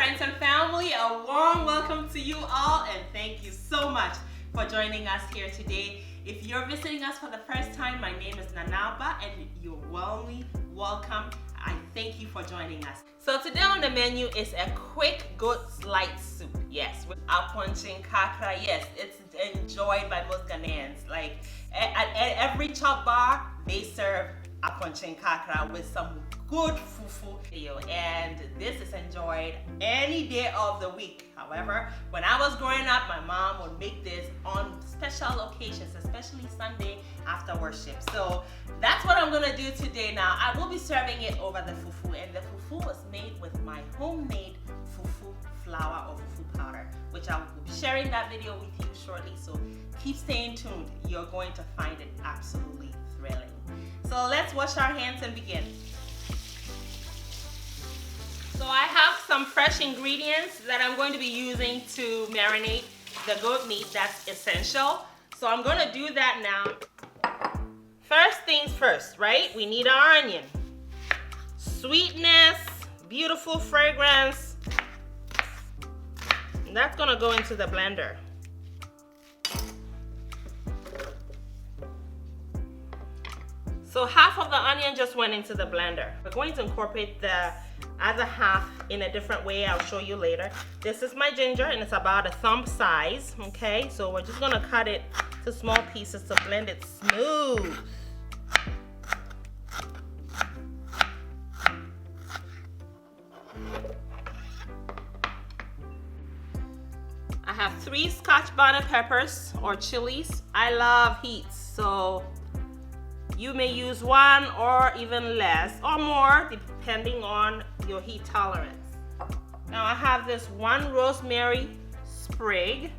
friends and family, a warm welcome to you all, and thank you so much for joining us here today. If you're visiting us for the first time, my name is Nanaba and you're warmly welcome. I thank you for joining us. So today on the menu is a quick goat light soup. Yes, with aponchin kakra. Yes, it's enjoyed by most Ghanaians. Like at every chop bar, they serve aponchin kakra with some good fufu, and this is enjoyed any day of the week. However, when I was growing up, my mom would make this on special occasions, especially Sunday after worship. So that's what I'm gonna do today. Now I will be serving it over the fufu, and the fufu was made with my homemade fufu flour or fufu powder, which I will be sharing that video with you shortly. So keep staying tuned. You're going to find it absolutely thrilling. So let's wash our hands and begin. So I have some fresh ingredients that I'm going to be using to marinate the goat meat. That's essential. So I'm going to do that now. First things first, right? We need our onion. Sweetness, beautiful fragrance. And that's going to go into the blender. So half of the onion just went into the blender. We're going to incorporate the other half in a different way. I'll show you later. This is my ginger and it's about a thumb size. Okay, so we're just gonna cut it to small pieces to blend it smooth. I have 3 scotch bonnet peppers or chilies. I love heat, so you may use 1 or even less or more depending on your heat tolerance. Now I have this 1 rosemary sprig.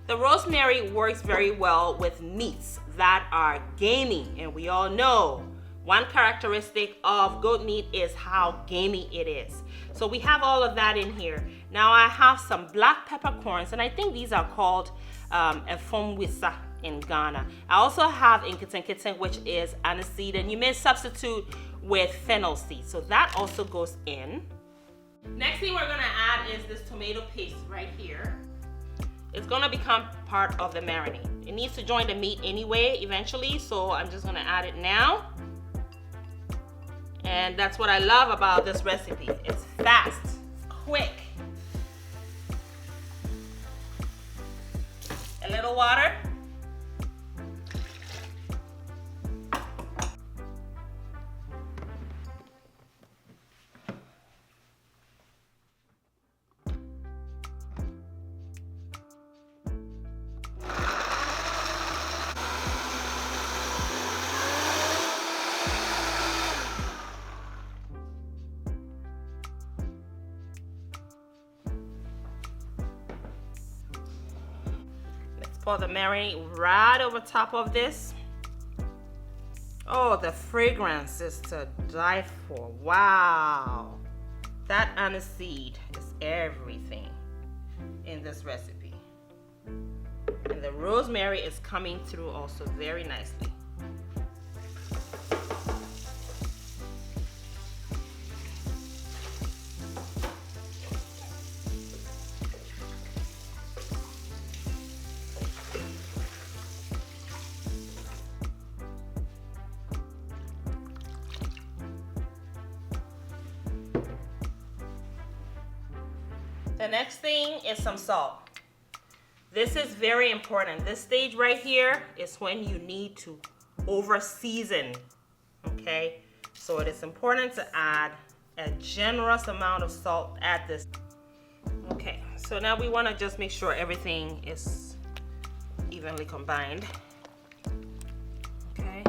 The rosemary works very well with meats that are gamey, and we all know one characteristic of goat meat is how gamey it is. So we have all of that in here. Now I have some black peppercorns, and I think these are called efomwisa in Ghana. I also have inkitten, which is aniseed, and you may substitute with fennel seed. So that also goes in. Next thing we're gonna add is this tomato paste right here. It's gonna become part of the marinade. It needs to join the meat anyway, eventually, so I'm just gonna add it now. And that's what I love about this recipe. It's fast, quick. A little water. Pour the marinade right over top of this. Oh, the fragrance is to die for. Wow. That aniseed is everything in this recipe. And the rosemary is coming through also very nicely. The next thing is some salt. This is very important. This stage right here is when you need to over season, okay? So it is important to add a generous amount of salt at this. Okay, so now we want to just make sure everything is evenly combined. Okay.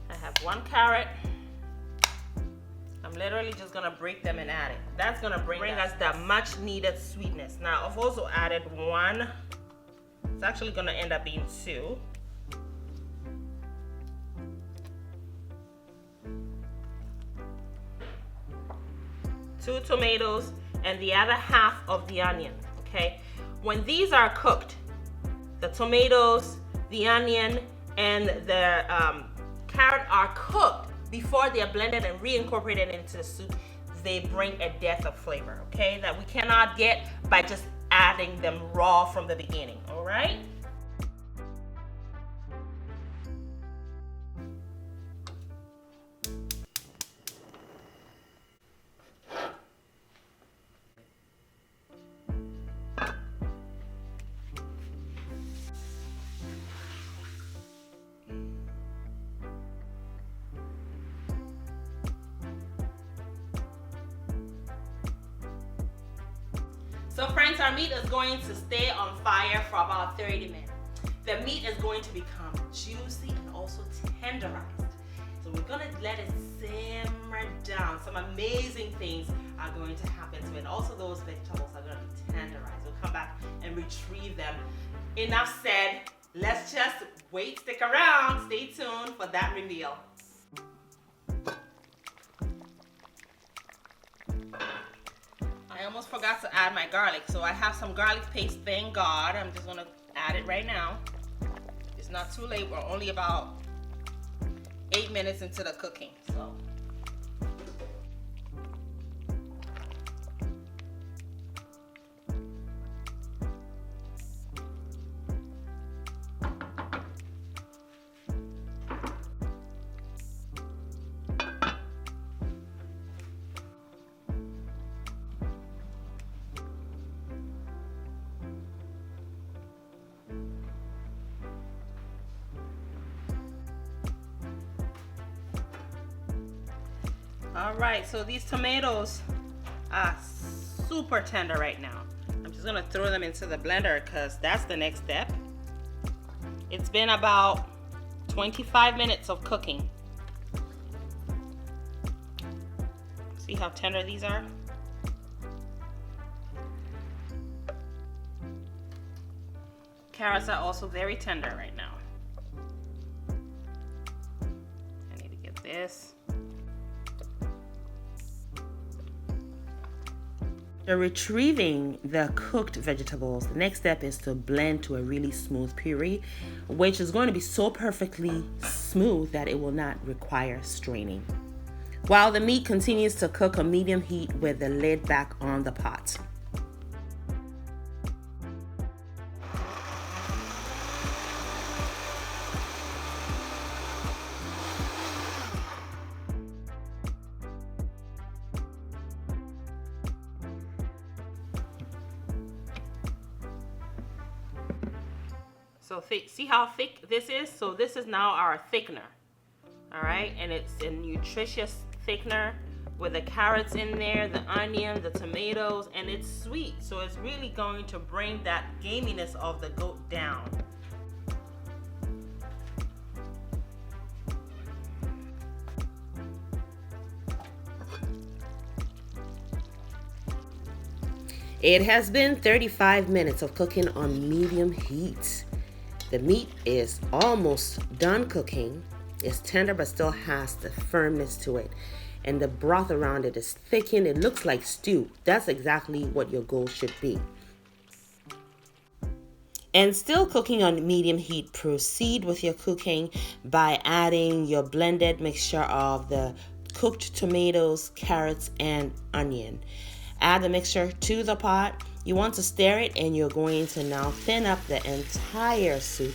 I have 1 carrot. I'm literally just gonna break them and add it. That's gonna bring us that much needed sweetness. Now I've also added 1. It's actually gonna end up being 2. Two tomatoes and the other half of the onion, okay? When these are cooked, the tomatoes, the onion, and the carrot are cooked before they are blended and reincorporated into the soup, they bring a depth of flavor, okay, that we cannot get by just adding them raw from the beginning, all right? So friends, our meat is going to stay on fire for about 30 minutes. The meat is going to become juicy and also tenderized. So we're gonna let it simmer down. Some amazing things are going to happen to it. Also those vegetables are gonna be tenderized. We'll come back and retrieve them. Enough said, let's just wait, stick around, stay tuned for that reveal. I almost forgot to add my garlic. So I have some garlic paste, thank God. I'm just gonna add it right now. It's not too late, we're only about 8 minutes into the cooking, so. All right, so these tomatoes are super tender right now. I'm just gonna throw them into the blender because that's the next step. It's been about 25 minutes of cooking. See how tender these are? Carrots are also very tender right now. I need to get this. So retrieving the cooked vegetables, the next step is to blend to a really smooth puree, which is going to be so perfectly smooth that it will not require straining. While the meat continues to cook on medium heat with the lid back on the pot. So see how thick this is? So this is now our thickener, all right? And it's a nutritious thickener with the carrots in there, the onion, the tomatoes, and it's sweet. So it's really going to bring that gaminess of the goat down. It has been 35 minutes of cooking on medium heat. The meat is almost done cooking. It's tender but still has the firmness to it. And the broth around it is thickened. It looks like stew. That's exactly what your goat should be. And still cooking on medium heat, proceed with your cooking by adding your blended mixture of the cooked tomatoes, carrots, and onion. Add the mixture to the pot. You want to stir it, and you're going to now thin up the entire soup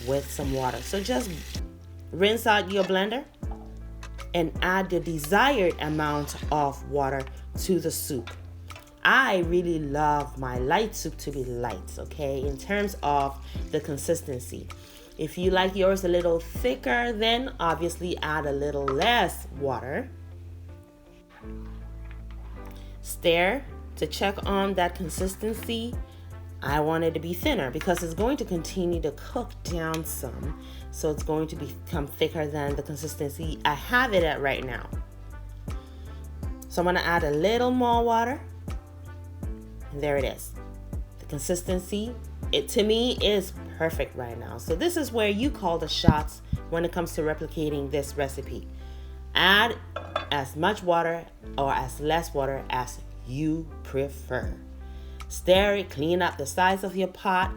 with some water. So just rinse out your blender and add the desired amount of water to the soup. I really love my light soup to be light, okay, in terms of the consistency. If you like yours a little thicker, then obviously add a little less water. Stir to check on that consistency. I want it to be thinner because it's going to continue to cook down some. So it's going to become thicker than the consistency I have it at right now. So I'm going to add a little more water. And there it is. The consistency, it to me is perfect right now. So this is where you call the shots when it comes to replicating this recipe. Add as much water or as less water as you prefer. Stir it, clean up the sides of your pot,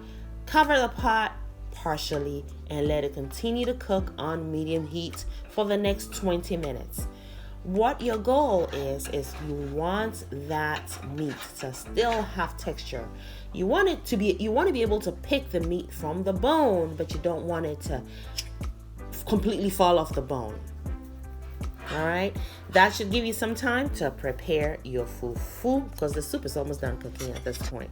cover the pot, partially and let it continue to cook on medium heat for the next 20 minutes. What your goal is you want that meat to still have texture. You want to be able to pick the meat from the bone, but you don't want it to completely fall off the bone. All right, that should give you some time to prepare your fufu because the soup is almost done cooking at this point.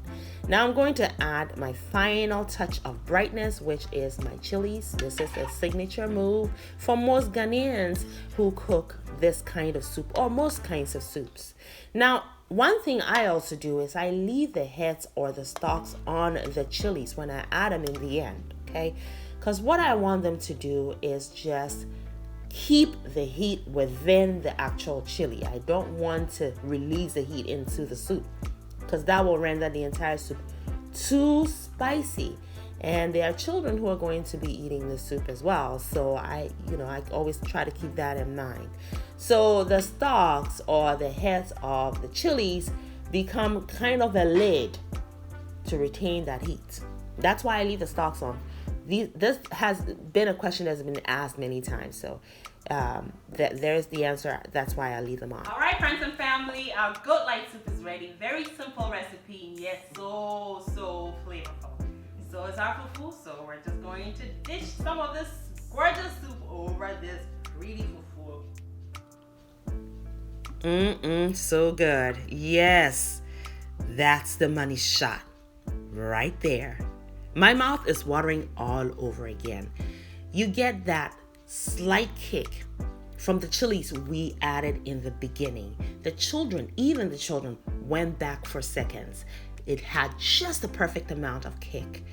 Now I'm going to add my final touch of brightness, which is my chilies. This is a signature move for most Ghanaians who cook this kind of soup or most kinds of soups. Now, one thing I also do is I leave the heads or the stalks on the chilies when I add them in the end, okay? Because what I want them to do is just keep the heat within the actual chili. I don't want to release the heat into the soup because that will render the entire soup too spicy. And there are children who are going to be eating the soup as well. So I always try to keep that in mind. So the stalks or the heads of the chilies become kind of a lid to retain that heat. That's why I leave the stalks on. This has been a question that's been asked many times, so there's the answer. That's why I leave them on. All right, friends and family, our goat light soup is ready. Very simple recipe, and yet so flavorful. So is our fufu, so we're just going to dish some of this gorgeous soup over this pretty fufu. So good. Yes, that's the money shot right there. My mouth is watering all over again. You get that slight kick from the chilies we added in the beginning. Even the children went back for seconds. It had just the perfect amount of kick.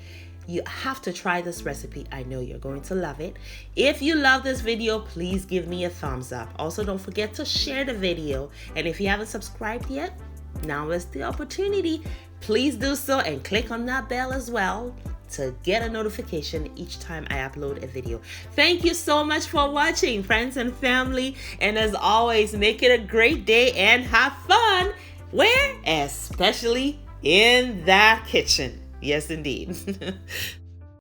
You have to try this recipe. I know you're going to love it. If you love this video, please give me a thumbs up. Also, don't forget to share the video. And if you haven't subscribed yet, now is the opportunity. Please do so and click on that bell as well to get a notification each time I upload a video. Thank you so much for watching, friends and family. And as always, make it a great day and have fun. Where? Especially in that kitchen. Yes, indeed.